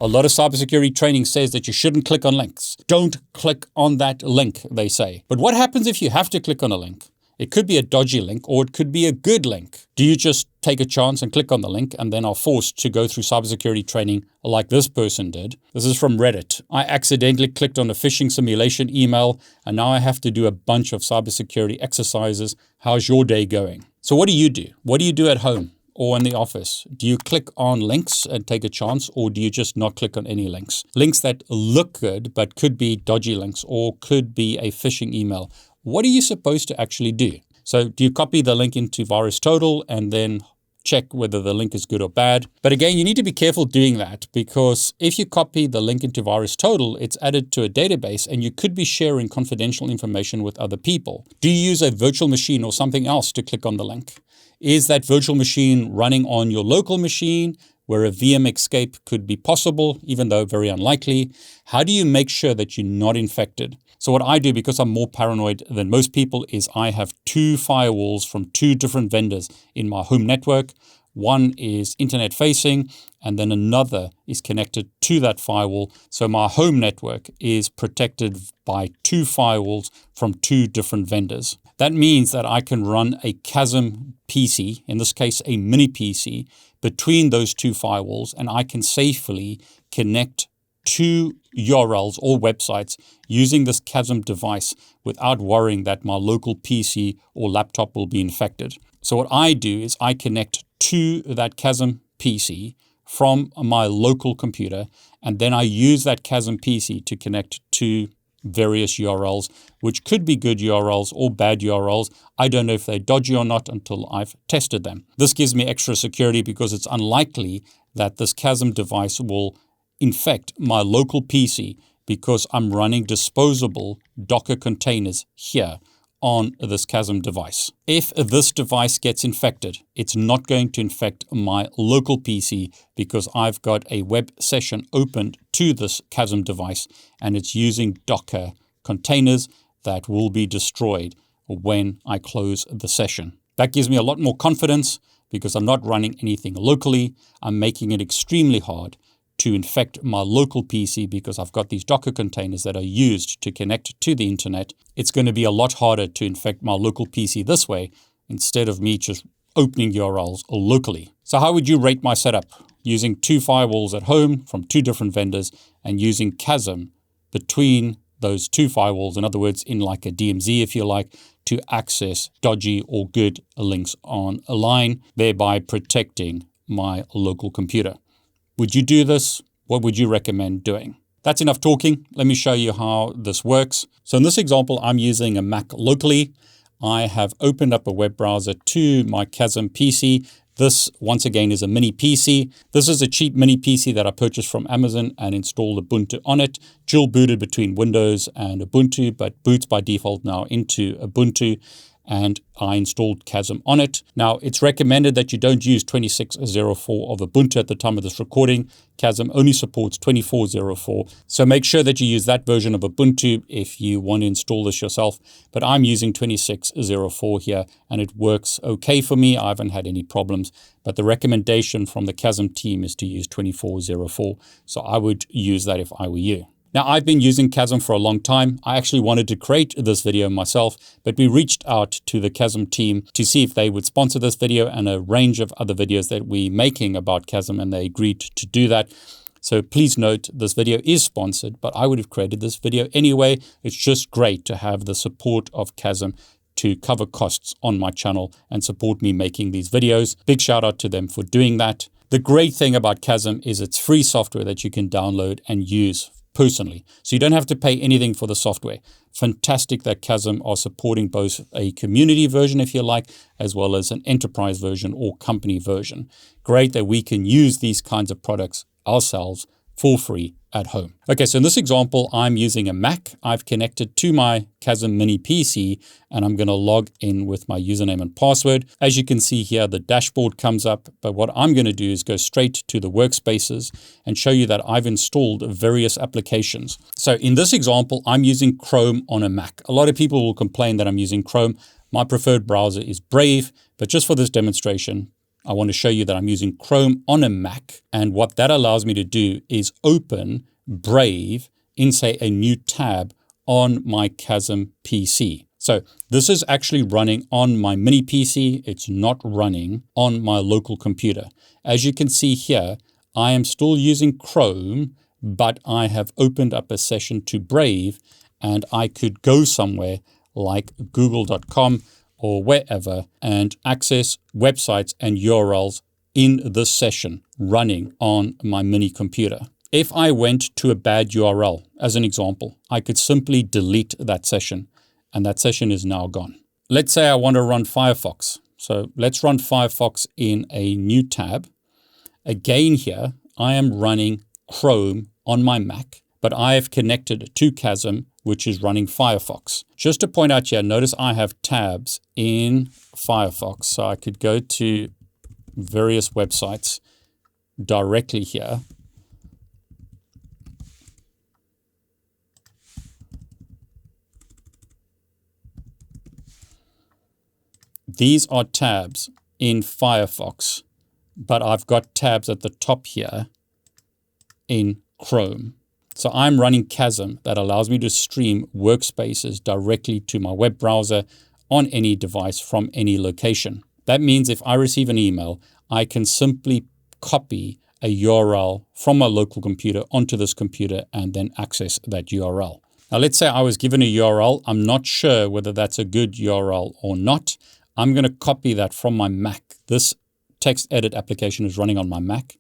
A lot of cybersecurity training says that you shouldn't click on links. Don't click on that link, they say. But what happens if you have to click on a link? It could be a dodgy link or it could be a good link. Do you just take a chance and click on the link and then are forced to go through cybersecurity training like this person did? This is from Reddit. I accidentally clicked on a phishing simulation email and now I have to do a bunch of cybersecurity exercises. How's your day going? So what do you do? What do you do at home or in the office? Do you click on links and take a chance, or do you just not click on any links? Links that look good but could be dodgy links or could be a phishing email. What are you supposed to actually do? So do you copy the link into VirusTotal and then check whether the link is good or bad? But again, you need to be careful doing that, because if you copy the link into VirusTotal, it's added to a database and you could be sharing confidential information with other people. Do you use a virtual machine or something else to click on the link? Is that virtual machine running on your local machine where a VM escape could be possible, even though very unlikely? How do you make sure that you're not infected? So what I do, because I'm more paranoid than most people, is I have 2 firewalls from 2 different vendors in my home network. One is internet facing, and then another is connected to that firewall. So my home network is protected by 2 firewalls from 2 different vendors. That means that I can run a Kasm PC, in this case a mini PC, between those 2 firewalls, and I can safely connect 2 URLs or websites using this Kasm device without worrying that my local PC or laptop will be infected. So what I do is I connect to that Kasm PC from my local computer, and then I use that Kasm PC to connect to various URLs, which could be good URLs or bad URLs. I don't know if they're dodgy or not until I've tested them. This gives me extra security because it's unlikely that this Kasm device will infect my local PC, because I'm running disposable Docker containers here on this Kasm device. If this device gets infected, it's not going to infect my local PC because I've got a web session opened to this Kasm device and it's using Docker containers that will be destroyed when I close the session. That gives me a lot more confidence because I'm not running anything locally. I'm making it extremely hard to infect my local PC because I've got these Docker containers that are used to connect to the internet. It's going to be a lot harder to infect my local PC this way instead of me just opening URLs locally. So how would you rate my setup? Using 2 firewalls at home from 2 different vendors and using Kasm between those 2 firewalls, in other words, in like a DMZ if you like, to access dodgy or good links on a line, thereby protecting my local computer. Would you do this? What would you recommend doing? That's enough talking. Let me show you how this works. So in this example, I'm using a Mac locally. I have opened up a web browser to my Kasm PC. This, once again, is a mini PC. This is a cheap mini PC that I purchased from Amazon and installed Ubuntu on it. Dual booted between Windows and Ubuntu, but boots by default now into Ubuntu. And I installed Kasm on it. Now, it's recommended that you don't use 26.04 of Ubuntu at the time of this recording. Kasm only supports 24.04. So make sure that you use that version of Ubuntu if you want to install this yourself. But I'm using 26.04 here, and it works okay for me. I haven't had any problems. But the recommendation from the Kasm team is to use 24.04. So I would use that if I were you. Now, I've been using Kasm for a long time. I actually wanted to create this video myself, but we reached out to the Kasm team to see if they would sponsor this video and a range of other videos that we're making about Kasm, and they agreed to do that. So please note, this video is sponsored, but I would have created this video anyway. It's just great to have the support of Kasm to cover costs on my channel and support me making these videos. Big shout out to them for doing that. The great thing about Kasm is it's free software that you can download and use personally. So you don't have to pay anything for the software. Fantastic that Kasm are supporting both a community version, if you like, as well as an enterprise version or company version. Great that we can use these kinds of products ourselves for free at home. Okay, so in this example, I'm using a Mac. I've connected to my Kasm mini PC, and I'm going to log in with my username and password. As you can see here, the dashboard comes up, but what I'm going to do is go straight to the workspaces and show you that I've installed various applications. So in this example, I'm using Chrome on a Mac. A lot of people will complain that I'm using Chrome. My preferred browser is Brave, but just for this demonstration, I want to show you that I'm using Chrome on a Mac. And what that allows me to do is open Brave in, say, a new tab on my Kasm PC. So this is actually running on my mini PC. It's not running on my local computer. As you can see here, I am still using Chrome, but I have opened up a session to Brave, and I could go somewhere like google.com or wherever and access websites and URLs in this session running on my mini computer. If I went to a bad URL, as an example, I could simply delete that session, and that session is now gone. Let's say I want to run Firefox. So let's run Firefox in a new tab. Again here, I am running Chrome on my Mac, but I have connected to Kasm, which is running Firefox. Just to point out here, notice I have tabs in Firefox. So I could go to various websites directly here. These are tabs in Firefox, but I've got tabs at the top here in Chrome. So I'm running Kasm that allows me to stream workspaces directly to my web browser on any device from any location. That means if I receive an email, I can simply copy a URL from my local computer onto this computer and then access that URL. Now let's say I was given a URL. I'm not sure whether that's a good URL or not. I'm going to copy that from my Mac. This text edit application is running on my Mac.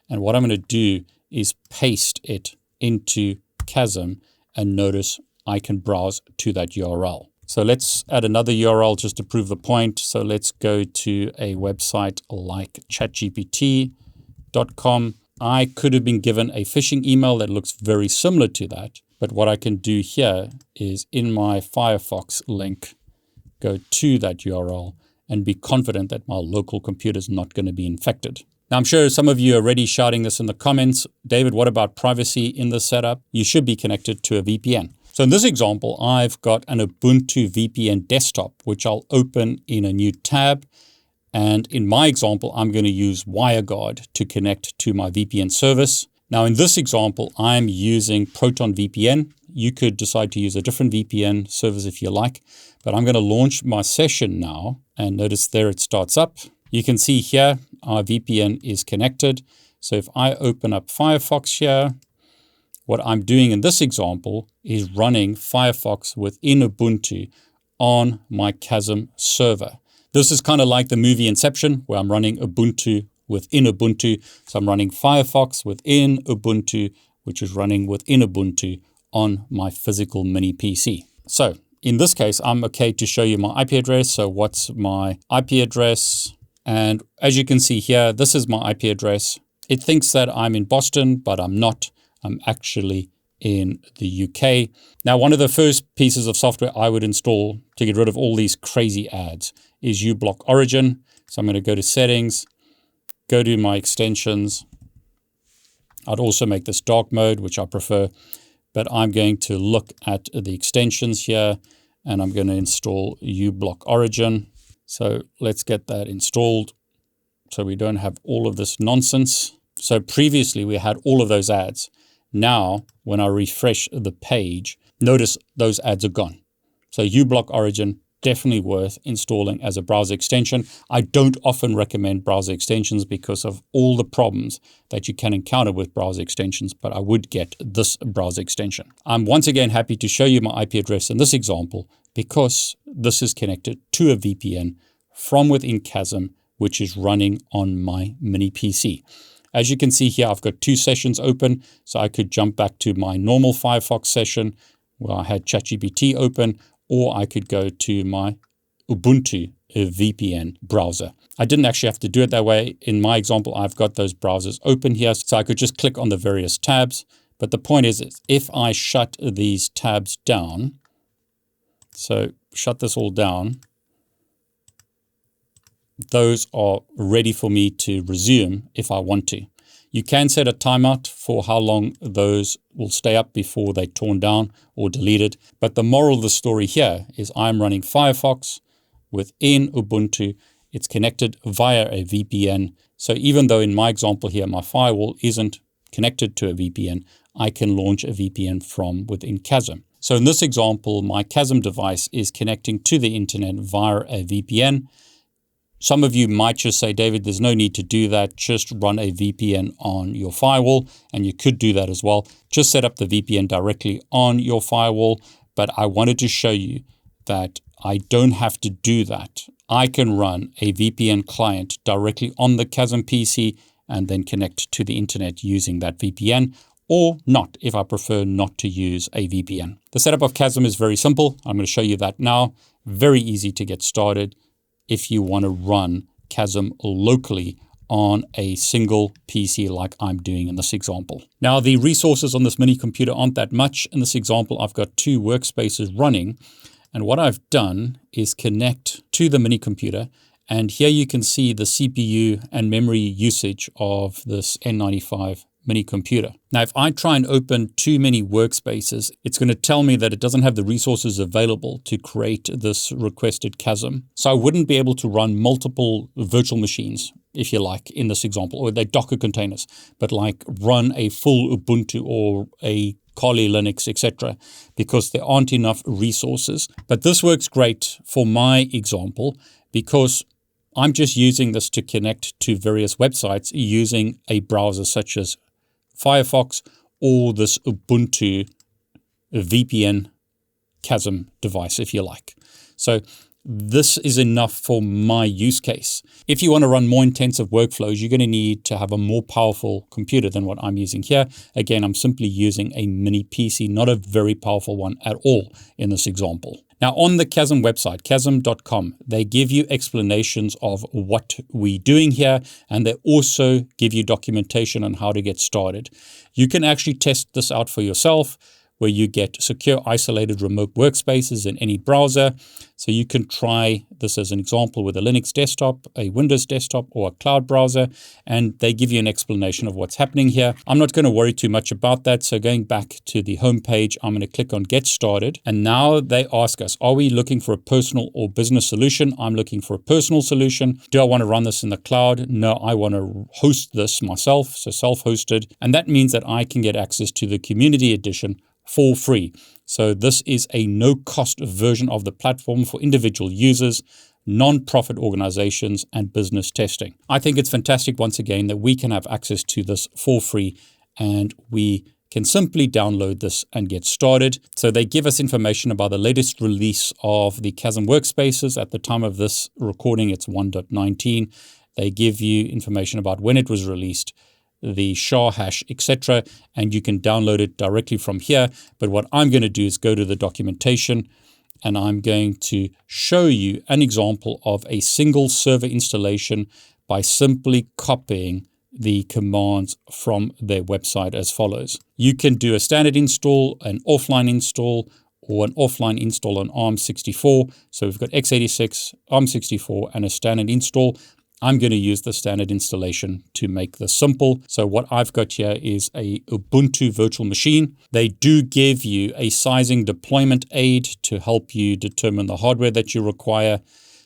And what I'm going to do is paste it into Kasm, and notice I can browse to that URL. So let's add another URL just to prove the point. So let's go to a website like chatgpt.com. I could have been given a phishing email that looks very similar to that. But what I can do here is in my Firefox link, go to that URL and be confident that my local computer is not going to be infected. Now, I'm sure some of you are already shouting this in the comments. David, what about privacy in this setup? You should be connected to a VPN. So in this example, I've got an Ubuntu VPN desktop, which I'll open in a new tab. And in my example, I'm going to use WireGuard to connect to my VPN service. Now, in this example, I'm using Proton VPN. You could decide to use a different VPN service if you like, but I'm going to launch my session now. And notice there it starts up. You can see here, our VPN is connected. So if I open up Firefox here, what I'm doing in this example is running Firefox within Ubuntu on my Kasm server. This is kind of like the movie Inception, where I'm running Ubuntu within Ubuntu. So I'm running Firefox within Ubuntu, which is running within Ubuntu on my physical mini PC. So in this case, I'm okay to show you my IP address. So what's my IP address? And as you can see here, this is my IP address. It thinks that I'm in Boston, but I'm not. I'm actually in the UK. Now, one of the first pieces of software I would install to get rid of all these crazy ads is UBlock Origin. So I'm going to go to settings, go to my extensions. I'd also make this dark mode, which I prefer, but I'm going to look at the extensions here and I'm going to install UBlock Origin. So let's get that installed so we don't have all of this nonsense. So previously we had all of those ads. Now, when I refresh the page, notice those ads are gone. So UBlock Origin, definitely worth installing as a browser extension. I don't often recommend browser extensions because of all the problems that you can encounter with browser extensions, but I would get this browser extension. I'm once again happy to show you my IP address in this example because this is connected to a VPN from within Kasm, which is running on my mini PC. As you can see here, I've got two sessions open, so I could jump back to my normal Firefox session where I had ChatGPT open, or I could go to my Ubuntu VPN browser. I didn't actually have to do it that way. In my example, I've got those browsers open here, so I could just click on the various tabs. But the point is if I shut these tabs down, so shut this all down, those are ready for me to resume if I want to. You can set a timeout for how long those will stay up before they're torn down or deleted. But the moral of the story here is I'm running Firefox within Ubuntu It's connected via a VPN. So even though in my example here, my firewall isn't connected to a VPN, I can launch a VPN from within Kasm. So in this example, my Kasm device is connecting to the internet via a VPN. Some of you might just say, David, there's no need to do that. Just run a VPN on your firewall, and you could do that as well. Just set up the VPN directly on your firewall. But I wanted to show you that I don't have to do that. I can run a VPN client directly on the Kasm PC and then connect to the internet using that VPN, or not if I prefer not to use a VPN. The setup of Kasm is very simple. I'm going to show you that now. Very easy to get started if you want to run Kasm locally on a single PC like I'm doing in this example. Now, the resources on this mini computer aren't that much. In this example, I've got 2 workspaces running. And what I've done is connect to the mini computer. And here you can see the CPU and memory usage of this N95 mini computer. Now, if I try and open too many workspaces, it's going to tell me that it doesn't have the resources available to create this requested Kasm. So I wouldn't be able to run multiple virtual machines, if you like, in this example, or they're Docker containers, but like run a full Ubuntu or a Kali Linux, etc., because there aren't enough resources. But this works great for my example because I'm just using this to connect to various websites using a browser such as Firefox or this Ubuntu VPN Kasm device, if you like. So this is enough for my use case. If you want to run more intensive workflows, you're going to need to have a more powerful computer than what I'm using here. Again, I'm simply using a mini PC, not a very powerful one at all in this example. Now, on the Kasm website, kasm.com, they give you explanations of what we're doing here, and they also give you documentation on how to get started. You can actually test this out for yourself, where you get secure, isolated remote workspaces in any browser. So you can try this as an example with a Linux desktop, a Windows desktop, or a cloud browser, and they give you an explanation of what's happening here. I'm not going to worry too much about that. So going back to the home page, I'm going to click on Get Started. And now they ask us, are we looking for a personal or business solution? I'm looking for a personal solution. Do I want to run this in the cloud? No, I want to host this myself, so self-hosted. And that means that I can get access to the community edition for free. So this is a no-cost version of the platform for individual users, non-profit organizations, and business testing. I think it's fantastic, once again, that we can have access to this for free, and we can simply download this and get started. So they give us information about the latest release of the Kasm Workspaces. At the time of this recording, it's 1.19. They give you information about when it was released, the SHA hash, etc., and you can download it directly from here. But what I'm going to do is go to the documentation, and I'm going to show you an example of a single server installation by simply copying the commands from their website as follows. You can do a standard install, an offline install, or an offline install on ARM64. So we've got x86, ARM64, and a standard install. I'm going to use the standard installation to make this simple. So what I've got here is a Ubuntu virtual machine. They do give you a sizing deployment aid to help you determine the hardware that you require.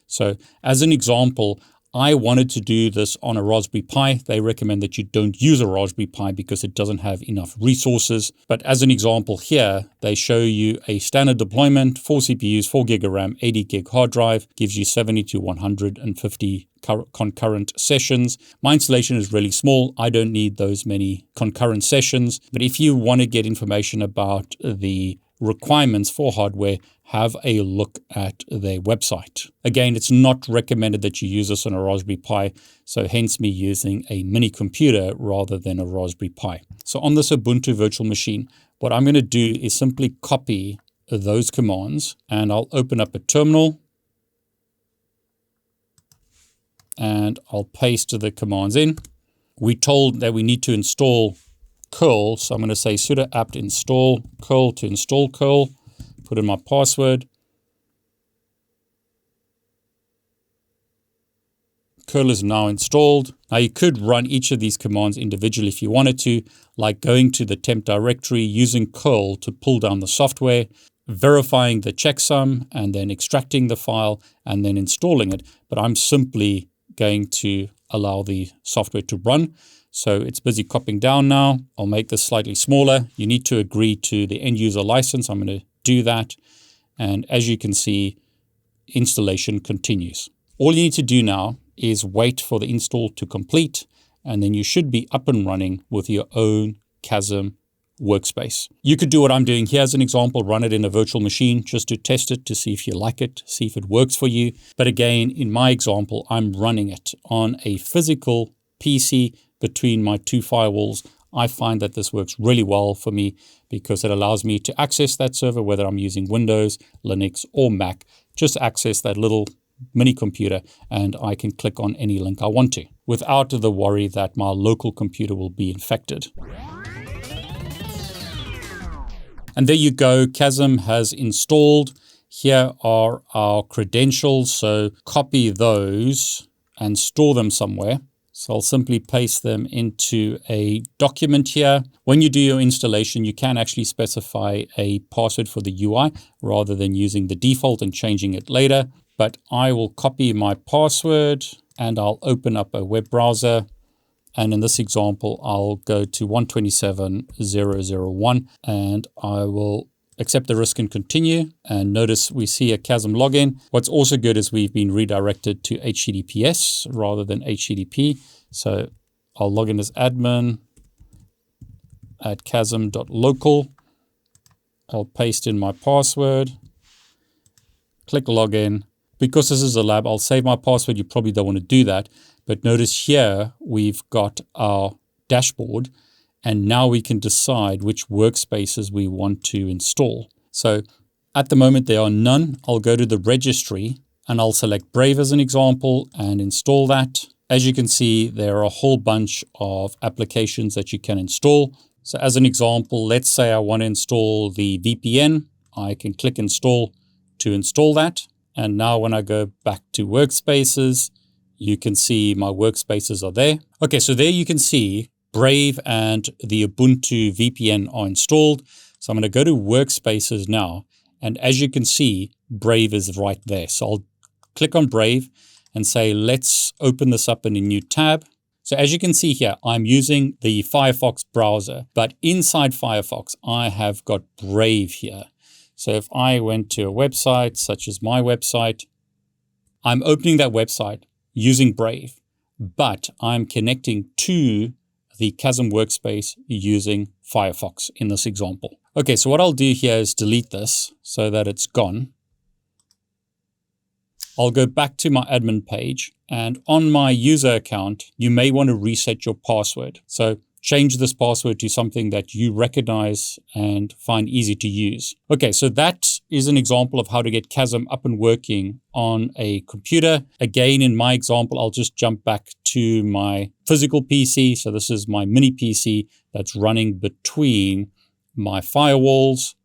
So as an example, I wanted to do this on a Raspberry Pi. They recommend that you don't use a Raspberry Pi because it doesn't have enough resources. But as an example here, they show you a standard deployment, 4 CPUs, 4 gig of RAM, 80 gig hard drive, gives you 70 to 150 concurrent sessions. My installation is really small. I don't need those many concurrent sessions. But if you want to get information about the requirements for hardware, have a look at their website. Again, it's not recommended that you use this on a Raspberry Pi, so hence me using a mini computer rather than a Raspberry Pi. So on this Ubuntu virtual machine, what I'm going to do is simply copy those commands, and I'll open up a terminal, and I'll paste the commands in. We're told that we need to install curl, so I'm going to say sudo apt install curl to install curl, put in my password. Curl is now installed. Now you could run each of these commands individually if you wanted to, like going to the temp directory, using curl to pull down the software. verifying the checksum and then extracting the file and then installing it. But I'm simply going to allow the software to run. So it's busy copying down now. I'll make this slightly smaller. You need to agree to the end user license. I'm going to do that. And as you can see, installation continues. All you need to do now is wait for the install to complete, and then you should be up and running with your own Kasm workspace. You could do what I'm doing here as an example, run it in a virtual machine just to test it, to see if you like it, see if it works for you. But again, in my example, I'm running it on a physical PC between my two firewalls. I find that this works really well for me because it allows me to access that server, whether I'm using Windows, Linux, or Mac, just access that little mini computer, and I can click on any link I want to without the worry that my local computer will be infected. And there you go, Kasm has installed. Here are our credentials, so copy those and store them somewhere. So I'll simply paste them into a document here. When you do your installation, you can actually specify a password for the UI rather than using the default and changing it later. But I will copy my password and I'll open up a web browser. And in this example, I'll go to 127.0.0.1 and I will accept the risk and continue. And notice we see a Kasm login. What's also good is we've been redirected to HTTPS rather than HTTP. So I'll log in as admin at kasm.local. I'll paste in my password, click login. Because this is a lab, I'll save my password. You probably don't want to do that. But notice here, we've got our dashboard. And now we can decide which workspaces we want to install. So at the moment, there are none. I'll go to the registry and I'll select Brave as an example and install that. As you can see, there are a whole bunch of applications that you can install. So as an example, let's say I want to install the VPN. I can click install to install that. And now when I go back to workspaces, you can see my workspaces are there. Okay, so there you can see Brave and the Ubuntu VPN are installed. So I'm going to go to workspaces now. And as you can see, Brave is right there. So I'll click on Brave and say, let's open this up in a new tab. So as you can see here, I'm using the Firefox browser, but inside Firefox, I have got Brave here. So if I went to a website such as my website, I'm opening that website using Brave, but I'm connecting to the Kasm workspace using Firefox in this example. Okay, so what I'll do here is delete this so that it's gone. I'll go back to my admin page, and on my user account, you may want to reset your password. So change this password to something that you recognize and find easy to use. Okay, so that is an example of how to get Kasm up and working on a computer. Again, in my example, I'll just jump back to my physical PC. So this is my mini PC that's running between my firewalls.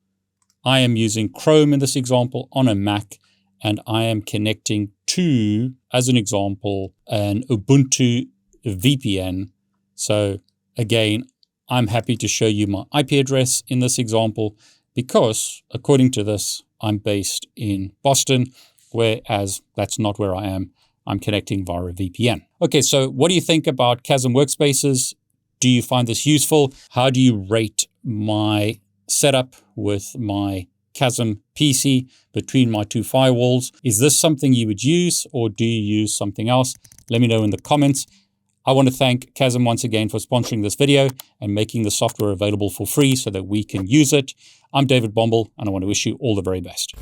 I am using Chrome in this example on a Mac, and I am connecting to, as an example, an Ubuntu VPN. So again, I'm happy to show you my IP address in this example because, according to this, I'm based in Boston, whereas that's not where I am. I'm connecting via a VPN. Okay, so what do you think about Kasm Workspaces? Do you find this useful? How do you rate my setup with my Kasm PC between my two firewalls? Is this something you would use, or do you use something else? Let me know in the comments. I want to thank Kasm once again for sponsoring this video and making the software available for free so that we can use it. I'm David Bombal, and I want to wish you all the very best.